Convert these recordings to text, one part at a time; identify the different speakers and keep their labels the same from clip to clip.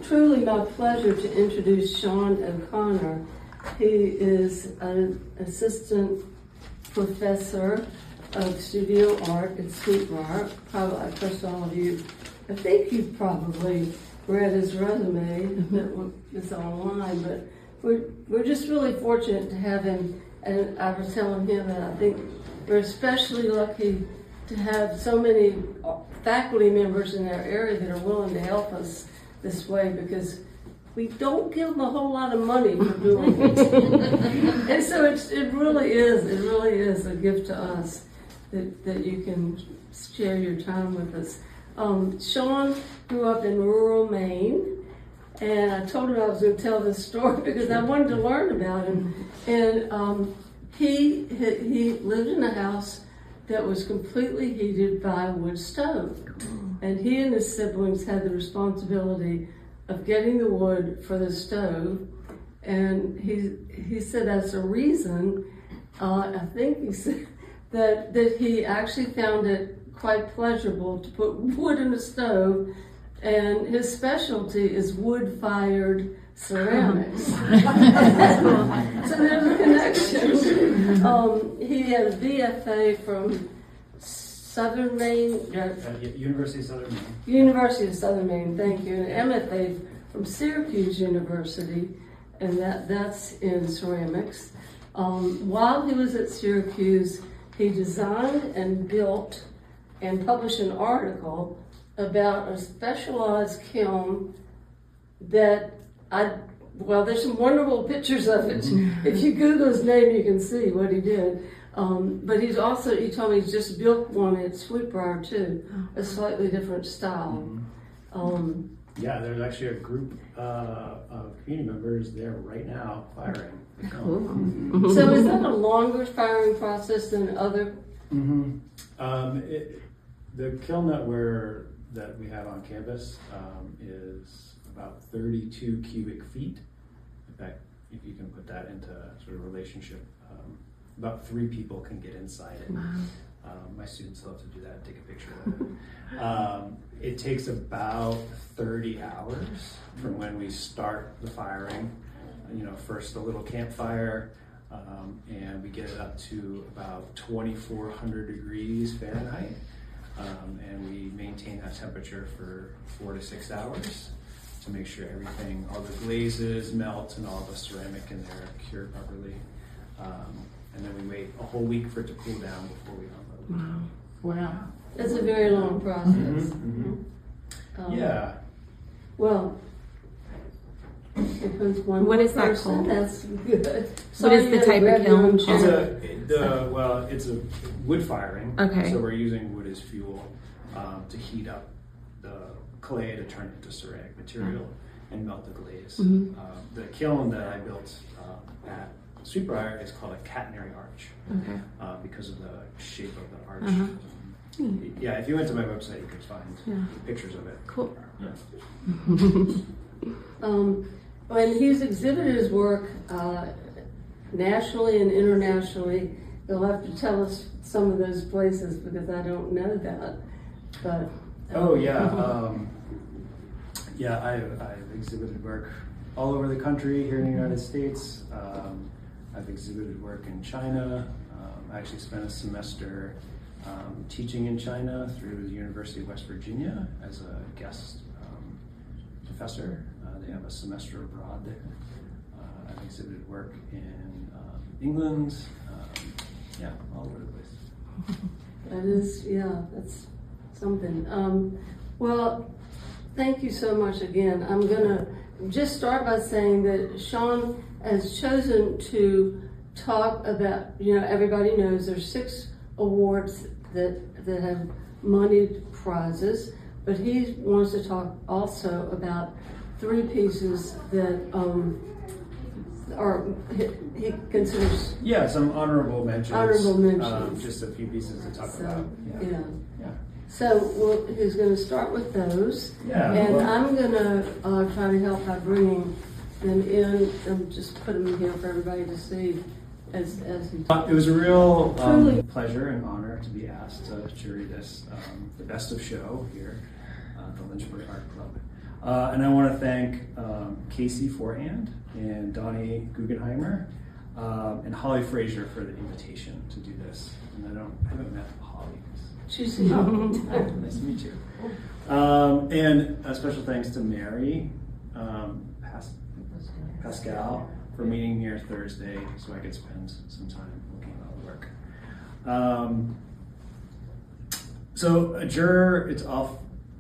Speaker 1: truly my pleasure to introduce Shawn O'Connor. He is an assistant professor of studio art at Briar. Probably, first all of you, I think you've probably read his resume that is online, but we're just really fortunate to have him. And I was telling him that I think we're especially lucky to have so many faculty members in our area that are willing to help us this way, because we don't give them a whole lot of money for doing it. And so it really is a gift to us that you can share your time with us. Shawn grew up in rural Maine, and I told him I was going to tell this story because I wanted to learn about him. And he lived in a house that was completely heated by a wood stove. And he and his siblings had the responsibility of getting the wood for the stove. And he said that's a reason, I think he said, that he actually found it quite pleasurable to put wood in the stove, and his specialty is wood-fired ceramics. So there's a connection. He had a BFA from Southern Maine.
Speaker 2: University of Southern Maine.
Speaker 1: University of Southern Maine, thank you. And an MFA from Syracuse University, and that's in ceramics. While he was at Syracuse, he designed and built and published an article about a specialized kiln that there's some wonderful pictures of it. If you Google his name, you can see what he did. But he told me he's just built one at Briar too, a slightly different style.
Speaker 2: Yeah, there's actually a group of community members there right now firing.
Speaker 1: Cool. So is that a longer firing process than other?
Speaker 2: The kiln that we have on campus is about 32 cubic feet. In fact, if you can put that into sort of relationship, about 3 people can get inside it. Wow. My students love to do that, take a picture of it. It takes about 30 hours from when we start the firing. First a little campfire, and we get it up to about 2,400 degrees Fahrenheit. And we maintain that temperature for 4 to 6 hours to make sure all the glazes melt and all the ceramic in there cure properly. And then we wait a whole week for it to cool down before we unload.
Speaker 1: Wow. That's a very long process.
Speaker 2: Yeah.
Speaker 1: Well,
Speaker 3: what is that called?
Speaker 1: That's good.
Speaker 3: What is the type of kiln?
Speaker 2: It's a wood firing.
Speaker 3: Okay.
Speaker 2: So we're using wood as fuel to heat up the clay to turn it into ceramic material and melt the glaze. The kiln that I built at Briar is called a catenary arch.
Speaker 3: Okay.
Speaker 2: Because of the shape of the arch. Yeah, if you went to my website, you could find pictures of it.
Speaker 3: Cool.
Speaker 2: Yeah.
Speaker 1: When he's exhibited his work nationally and internationally, you'll have to tell us some of those places because I don't know that. But I've exhibited work all over the country here in the United States. I've exhibited work in China. I actually spent a semester teaching in China through the University of West Virginia as a guest professor. They have a semester abroad there. I've exhibited work in England, all over the place. That's something. Well, thank you so much again. I'm gonna just start by saying that Shawn has chosen to talk about, everybody knows there's 6 awards that have money prizes, but he wants to talk also about 3 pieces that he considers
Speaker 2: some honorable mentions.
Speaker 1: Honorable mentions.
Speaker 2: Just a few pieces to talk about. Yeah.
Speaker 1: So he's going to start with those, and I'm going to try to help by bringing them in and just put them here for everybody to see as he.
Speaker 2: It was a real pleasure and honor to be asked to jury this, the best of show here at the Lynchburg Art Club. And I want to thank Casey Forehand and Doni Guggenheimer and Holly Frazier for the invitation to do this. And I haven't met Holly.
Speaker 1: She's
Speaker 2: Nice to meet you. And a special thanks to Mary Pascal for meeting here Thursday so I could spend some time looking at all the work. So a juror, it's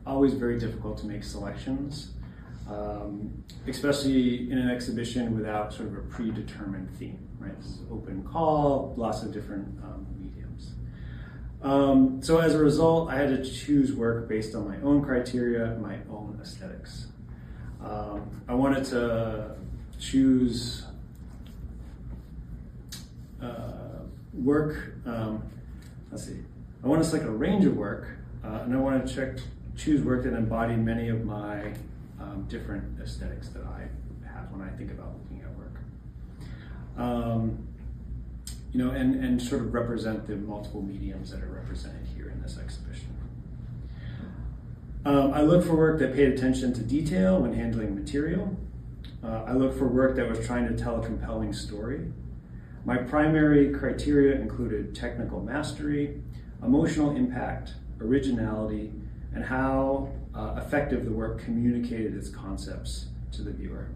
Speaker 2: always very difficult to make selections, especially in an exhibition without sort of a predetermined theme, right? This is open call, lots of different mediums. So as a result, I had to choose work based on my own criteria, my own aesthetics. I wanted to choose work, let's see, I want to select a range of work, and I want to choose work that embodied many of my different aesthetics that I have when I think about looking at work. You know, and sort of represent the multiple mediums that are represented here in this exhibition. I look for work that paid attention to detail when handling material. I look for work that was trying to tell a compelling story. My primary criteria included technical mastery, emotional impact, originality, and how effective the work communicated its concepts to the viewer.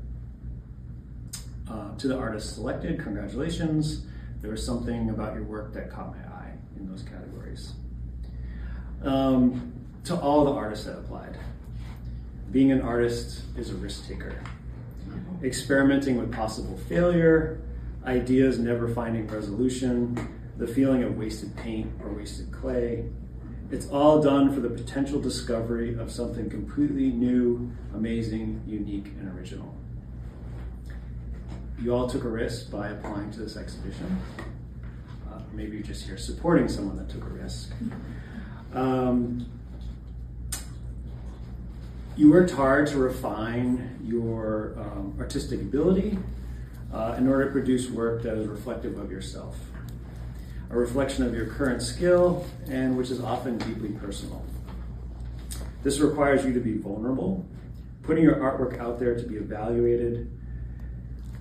Speaker 2: To the artists selected, congratulations. There was something about your work that caught my eye in those categories. To all the artists that applied, being an artist is a risk taker. Experimenting with possible failure, ideas never finding resolution, the feeling of wasted paint or wasted clay. It's all done for the potential discovery of something completely new, amazing, unique, and original. You all took a risk by applying to this exhibition. Maybe you're just here supporting someone that took a risk. You worked hard to refine your artistic ability in order to produce work that is reflective of yourself, a reflection of your current skill, and which is often deeply personal. This requires you to be vulnerable, putting your artwork out there to be evaluated,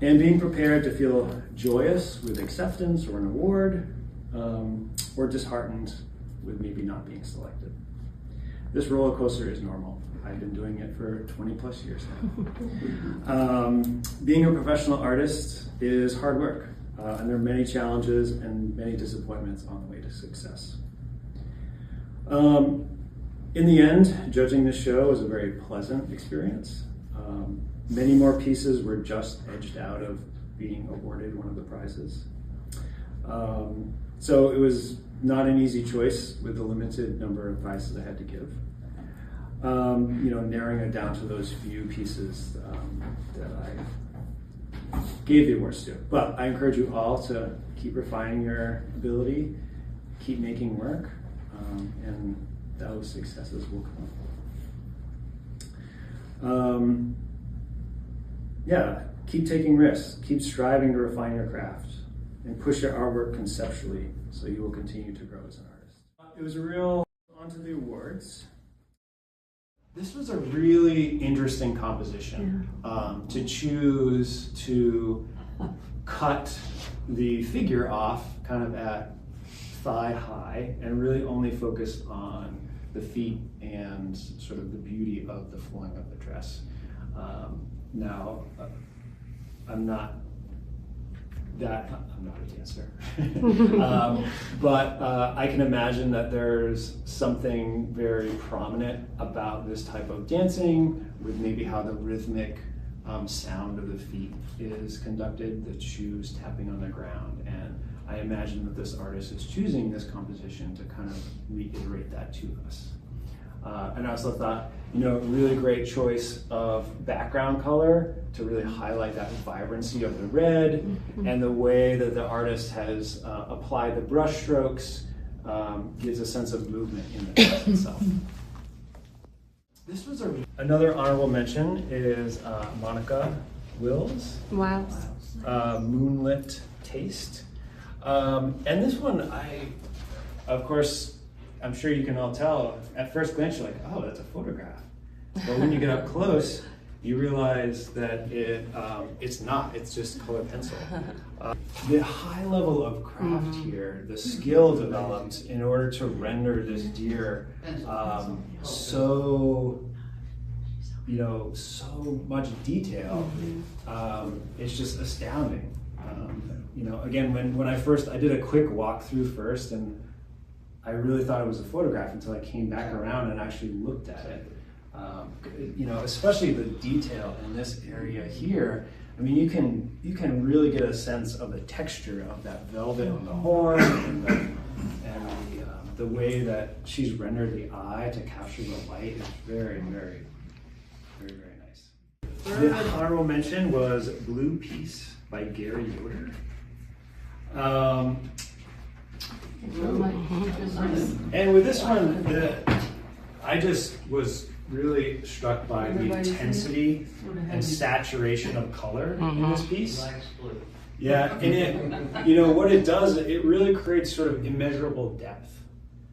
Speaker 2: and being prepared to feel joyous with acceptance or an award, or disheartened with maybe not being selected. This roller coaster is normal. I've been doing it for 20 plus years now. Being a professional artist is hard work, and there are many challenges and many disappointments on the way to success. In the end, judging this show was a very pleasant experience. Many more pieces were just edged out of being awarded one of the prizes. So it was not an easy choice with the limited number of prizes I had to give. You know, narrowing it down to those few pieces that I gave the awards to. But I encourage you all to keep refining your ability, keep making work, and those successes will come. Yeah, keep taking risks, keep striving to refine your craft, and push your artwork conceptually so you will continue to grow as an artist. It was a real, onto the awards. This was a really interesting composition, to choose to cut the figure off kind of at thigh high and really only focus on the feet and sort of the beauty of the flowing of the dress. Now, I'm not a dancer, but I can imagine that there's something very prominent about this type of dancing with maybe how the rhythmic sound of the feet is conducted, the shoes tapping on the ground, and I imagine that this artist is choosing this composition to kind of reiterate that to us. And I also thought, you know, really great choice of background color to really highlight that vibrancy of the red, and the way that the artist has applied the brush strokes gives a sense of movement in the dress itself. This was another honorable mention is Monica Wiles.
Speaker 3: Wiles.
Speaker 2: Moonlit Taste. And this one, of course, I'm sure you can all tell, at first glance, you're like, oh, that's a photograph. But when you get up close, you realize that it's not, it's just colored pencil. The high level of craft here, the skill developed in order to render this deer so much detail, it's just astounding. Again, when I did a quick walkthrough first, and I really thought it was a photograph until I came back around and actually looked at it. Especially the detail in this area here. I mean, you can really get a sense of the texture of that velvet on the horn and the way that she's rendered the eye to capture the light is very, very, very, very nice. The honorable mention was Blue Peace by Gary Yoder. And with this one, I just was really struck by the intensity and saturation of color in this piece. Yeah, and what it does, it really creates sort of immeasurable depth.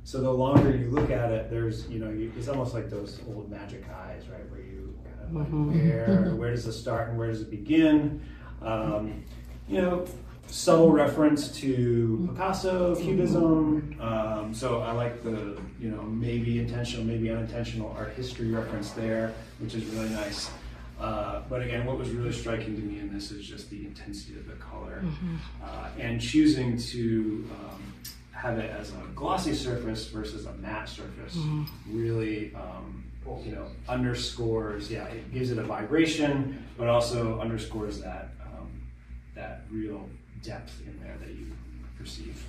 Speaker 2: So the longer you look at it, there's, it's almost like those old magic eyes, right? Where you kind of like, where does it start and where does it begin? Subtle reference to Picasso, Cubism. So I like the, maybe intentional, maybe unintentional art history reference there, which is really nice. But again, what was really striking to me in this is just the intensity of the color and choosing to have it as a glossy surface versus a matte surface really, underscores, it gives it a vibration, but also underscores that real depth in there that you perceive.